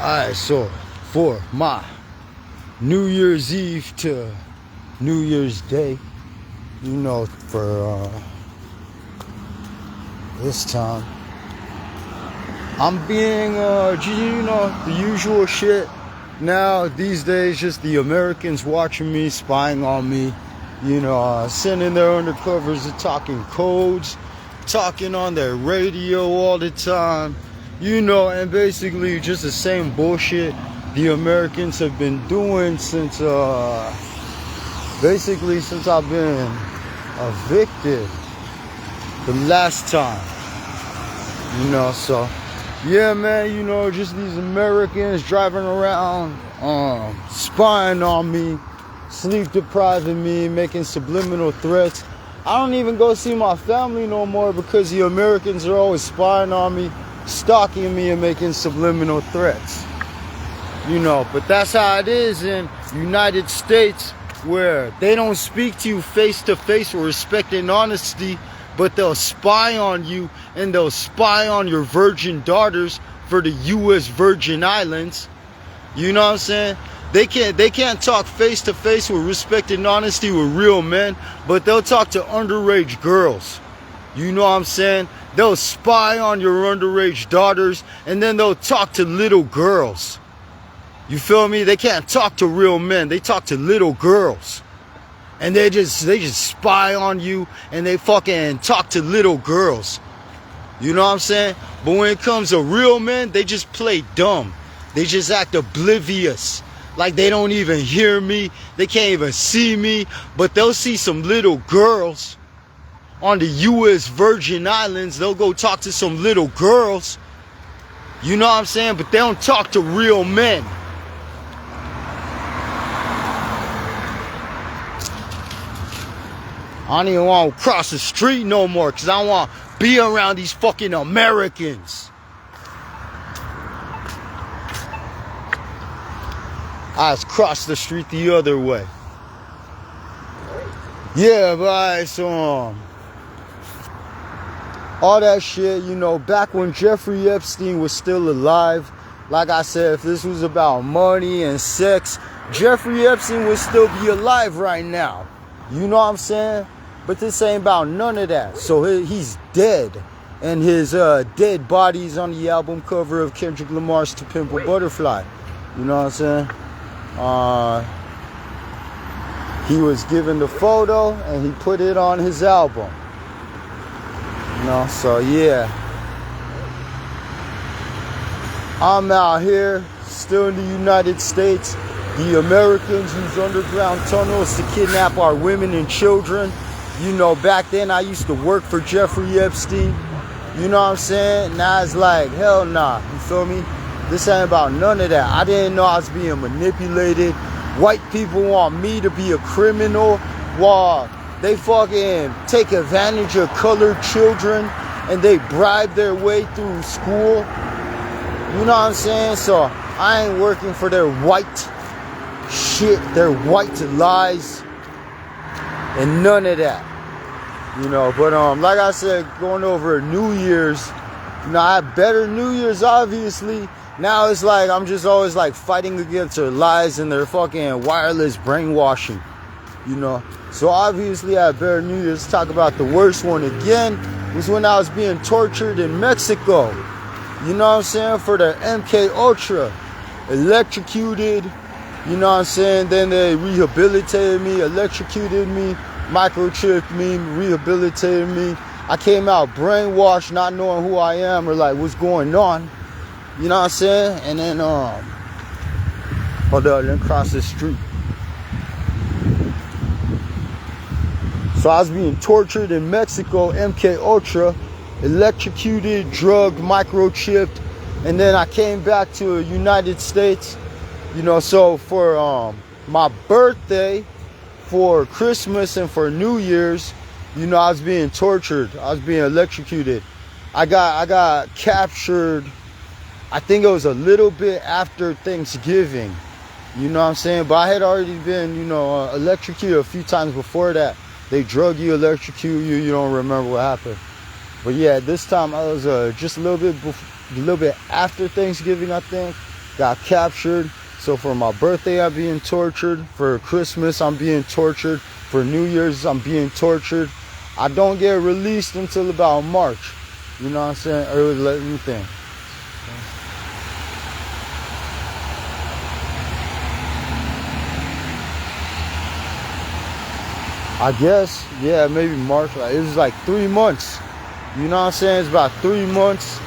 Alright, so for my New Year's Eve to New Year's Day, for this time, I'm being, the usual shit. Now, these days, just the Americans watching me, spying on me, sending their undercovers and talking codes, talking on their radio all the time, and basically just the same bullshit the Americans have been doing since I've been evicted the last time, so yeah, man, just these Americans driving around, spying on me, sleep depriving me, making subliminal threats. I don't even go see my family no more because the Americans are always spying on me, stalking me, and making subliminal threats. But that's how it is in United States, where they don't speak to you face to face with respect and honesty, but they'll spy on you and they'll spy on your virgin daughters for the U.S. Virgin Islands. You know what I'm saying? They can't talk face to face with respect and honesty with real men, but they'll talk to underage girls. You know what I'm saying? They'll spy on your underage daughters and then they'll talk to little girls. You feel me? They can't talk to real men. They talk to little girls. And they just spy on you and they fucking talk to little girls. You know what I'm saying? But when it comes to real men, they just play dumb. They just act oblivious. Like they don't even hear me. They can't even see me. But they'll see some little girls on the U.S. Virgin Islands. They'll go talk to some little girls. You know what I'm saying? But they don't talk to real men. I don't even want to cross the street no more because I don't want to be around these fucking Americans. I just crossed the street the other way. Yeah, but so all that shit, back when Jeffrey Epstein was still alive, like I said, if this was about money and sex, Jeffrey Epstein would still be alive right now. You know what I'm saying? But this ain't about none of that. So he's dead. And his dead body's on the album cover of Kendrick Lamar's To Pimp a Butterfly. You know what I'm saying? He was given the photo and he put it on his album. So yeah. I'm out here, still in the United States. The Americans use underground tunnels to kidnap our women and children. Back then I used to work for Jeffrey Epstein. You know what I'm saying? Now it's like, hell nah. You feel me? This ain't about none of that. I didn't know I was being manipulated. White people want me to be a criminal while they fucking take advantage of colored children and they bribe their way through school. You know what I'm saying? So I ain't working for their white shit, their white lies, and none of that. But like I said, going over New Year's, I had better New Year's, obviously. Now it's like I'm just always like fighting against their lies and their fucking wireless brainwashing. So obviously I had better New Year's. Let's talk about the worst one again. Was when I was being tortured in Mexico. You know what I'm saying? For the MK Ultra. Electrocuted. You know what I'm saying? Then they rehabilitated me, electrocuted me, microchipped me, rehabilitated me. I came out brainwashed, not knowing who I am or like what's going on. You know what I'm saying? And then, hold on, then cross the street. So I was being tortured in Mexico, MK Ultra, electrocuted, drugged, microchipped, and then I came back to the United States. So for my birthday, for Christmas, and for New Year's, I was being tortured. I was being electrocuted. I got captured, I think it was a little bit after Thanksgiving. You know what I'm saying? But I had already been, electrocuted a few times before that. They drug you, electrocute you, you don't remember what happened. But yeah, this time I was just a little bit after Thanksgiving, I think. got captured. So for my birthday, I'm being tortured. For Christmas, I'm being tortured. For New Year's, I'm being tortured. I don't get released until about March. You know what I'm saying? Or let me think. I guess, yeah, maybe March. It was like 3 months. You know what I'm saying? It's about 3 months.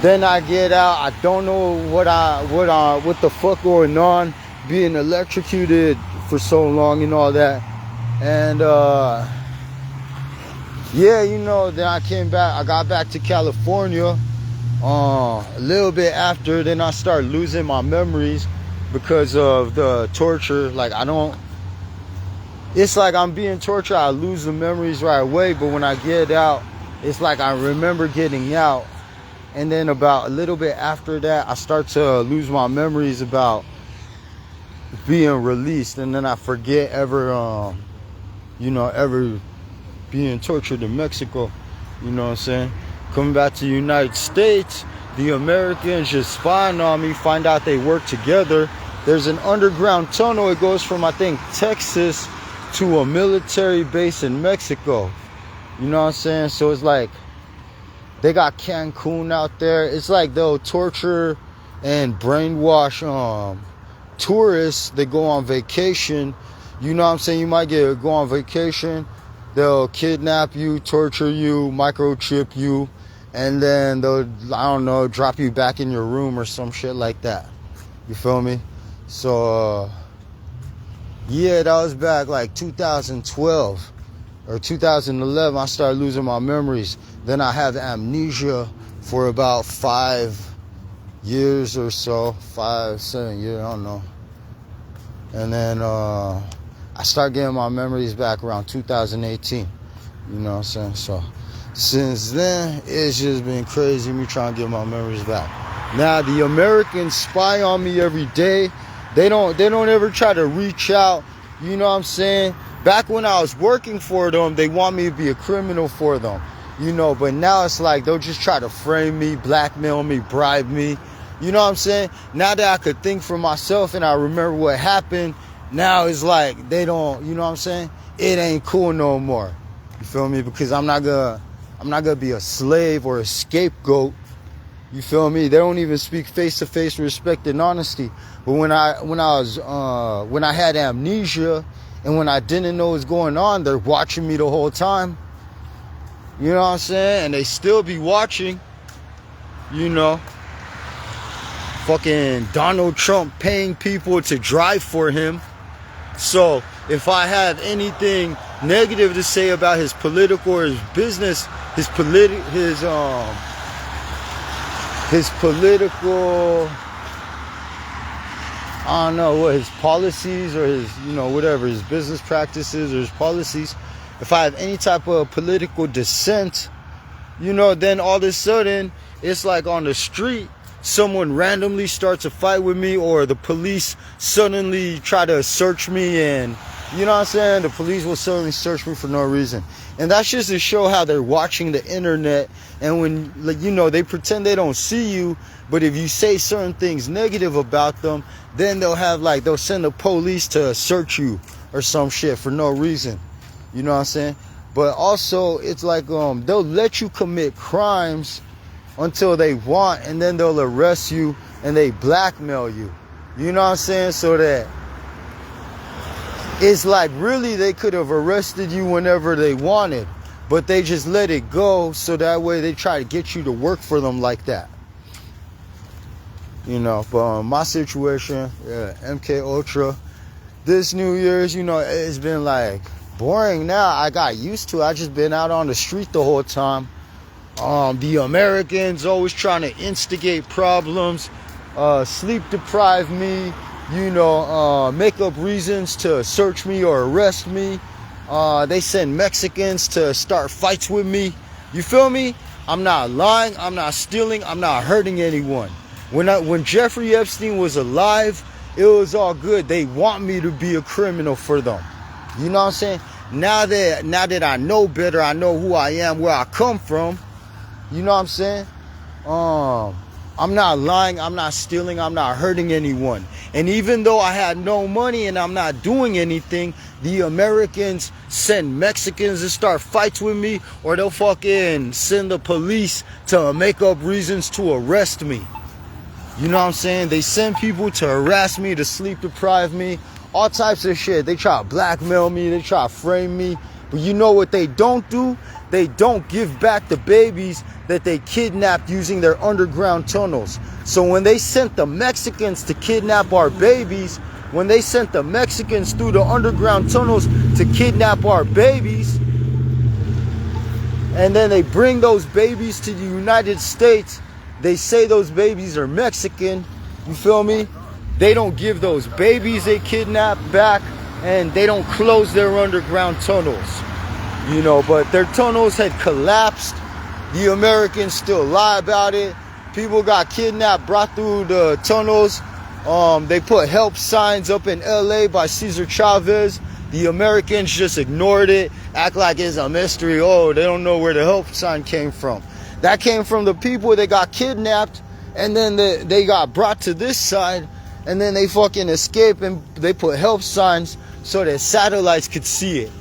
Then I get out. I don't know what the fuck going on. Being electrocuted for so long and all that. And yeah, you know, then I came back. I got back to California a little bit after. Then I started losing my memories because of the torture. Like it's like I'm being tortured. I lose the memories right away. But when I get out, it's like I remember getting out. And then about a little bit after that, I start to lose my memories about being released. And then I forget ever being tortured in Mexico. You know what I'm saying? Coming back to the United States, the Americans just spying on me, find out they work together. There's an underground tunnel. It goes from, I think, Texas to a military base in Mexico. You know what I'm saying? So it's like they got Cancun out there. It's like they'll torture and brainwash tourists. They go on vacation. You know what I'm saying? You might go on vacation. They'll kidnap you, torture you, microchip you, and then they'll, I don't know, drop you back in your room or some shit like that. You feel me? So yeah, that was back like 2012 or 2011. I started losing my memories. Then I had amnesia for about 5 years or so, 5, 7 years, I don't know. And then I started getting my memories back around 2018. You know what I'm saying? So since then, it's just been crazy me trying to get my memories back. Now the Americans spy on me every day. They don't ever try to reach out. You know what I'm saying? Back when I was working for them, they want me to be a criminal for them. You know, but now it's like they'll just try to frame me, blackmail me, bribe me. You know what I'm saying? Now that I could think for myself and I remember what happened, now it's like they don't, you know what I'm saying? It ain't cool no more. You feel me? Because I'm not gonna be a slave or a scapegoat. You feel me? They don't even speak face to face, respect and honesty. But when I had amnesia and when I didn't know what's going on, they're watching me the whole time. You know what I'm saying? And they still be watching. You know, fucking Donald Trump paying people to drive for him. So if I have anything negative to say about his political or his business, his political, I don't know what his policies or his, you know, whatever, his business practices or his policies, if I have any type of political dissent, you know, then all of a sudden it's like on the street, someone randomly starts a fight with me, or the police suddenly try to search me, and you know what I'm saying? The police will suddenly search me for no reason. And that's just to show how they're watching the internet. And when, like, you know, they pretend they don't see you, but if you say certain things negative about them, then they'll send the police to search you or some shit for no reason. You know what I'm saying? But also, it's like they'll let you commit crimes until they want, and then they'll arrest you and they blackmail you. You know what I'm saying? So that it's like really they could have arrested you whenever they wanted, but they just let it go so that way they try to get you to work for them like that. You know, but my situation, yeah, MK Ultra, this New Year's, you know, it's been like boring now. I got used to it. I just been out on the street the whole time. The Americans always trying to instigate problems, sleep deprive me, you know, make up reasons to search me or arrest me. They send Mexicans to start fights with me. You feel me? I'm not lying. I'm not stealing. I'm not hurting anyone. When Jeffrey Epstein was alive, it was all good. They want me to be a criminal for them. You know what I'm saying? Now that I know better, I know who I am, where I come from. You know what I'm saying? I'm not lying, I'm not stealing, I'm not hurting anyone. And even though I had no money and I'm not doing anything, the Americans send Mexicans to start fights with me, or they'll fucking send the police to make up reasons to arrest me. You know what I'm saying? They send people to harass me, to sleep deprive me, all types of shit. They try to blackmail me, they try to frame me. But you know what they don't do? They don't give back the babies that they kidnapped using their underground tunnels. So when they sent the Mexicans to kidnap our babies, when they sent the Mexicans through the underground tunnels to kidnap our babies, and then they bring those babies to the United States, they say those babies are Mexican, you feel me? They don't give those babies they kidnapped back, and they don't close their underground tunnels. You know, but their tunnels had collapsed. The Americans still lie about it. People got kidnapped, brought through the tunnels. They put help signs up in LA by Cesar Chavez. The Americans just ignored it, act like it's a mystery. Oh, they don't know where the help sign came from. That came from the people that got kidnapped, and then they got brought to this side, and then they fucking escaped, and they put help signs so that satellites could see it.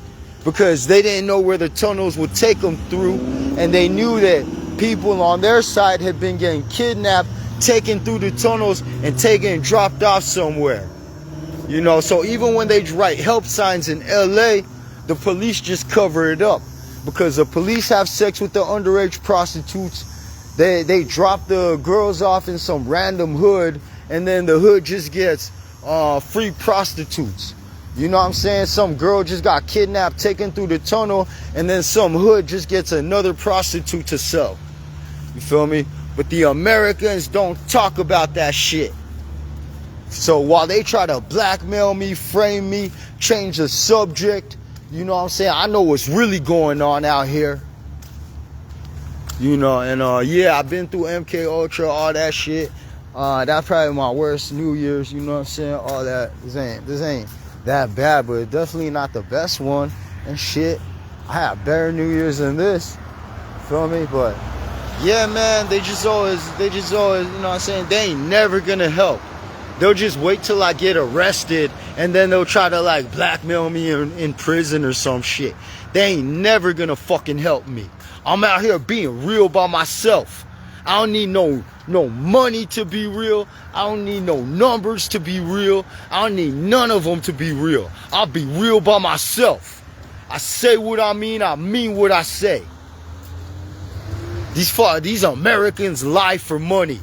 Because they didn't know where the tunnels would take them through, and they knew that people on their side had been getting kidnapped, taken through the tunnels, and taken and dropped off somewhere. You know, so even when they write help signs in LA, the police just cover it up. Because the police have sex with the underage prostitutes. They drop the girls off in some random hood, and then the hood just gets free prostitutes. You know what I'm saying? Some girl just got kidnapped, taken through the tunnel, and then some hood just gets another prostitute to sell. You feel me? But the Americans don't talk about that shit. So while they try to blackmail me, frame me, change the subject, you know what I'm saying? I know what's really going on out here. You know, and yeah, I've been through MK Ultra, all that shit. That's probably my worst New Year's, you know what I'm saying? All that. This ain't that bad, but definitely not the best one and shit. I had better New Year's than this, feel me? But yeah, man, they just always, you know what I'm saying, they ain't never gonna help. They'll just wait till I get arrested, and then they'll try to like blackmail me in prison or some shit. They ain't never gonna fucking help me. I'm out here being real by myself. I don't need no money to be real. I don't need no numbers to be real. I don't need none of them to be real. I'll be real by myself. I say what I mean what I say. These Americans lie for money.